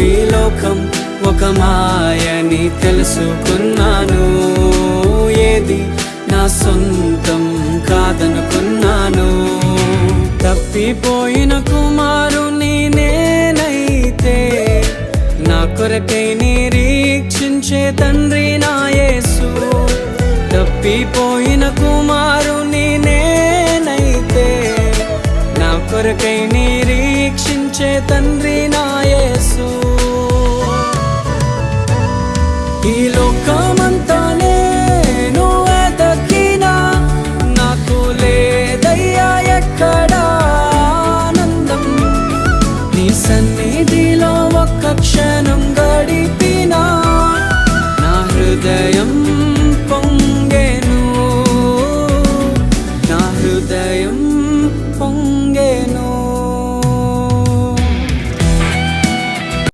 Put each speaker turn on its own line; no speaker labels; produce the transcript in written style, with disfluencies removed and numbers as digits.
ఈ లోకం ఒక మాయని తెలుసుకున్నాను. ఏది నా సొంతం కాదనుకున్నాను. తప్పిపోయిన కుమారుని నేనైతే నా కొరకై నిరీక్షించే తండ్రి నా యేసు. తప్పిపోయిన కుమారుని నేనైతే నా కొరకై నిరీక్షించే తండ్రి నా యేసు. ఈ లోకమంతా నేను వెతకినా నాకు లేదయ్యా ఎక్కడా ఆనందం. నీ సన్నిధిలో ఒక్క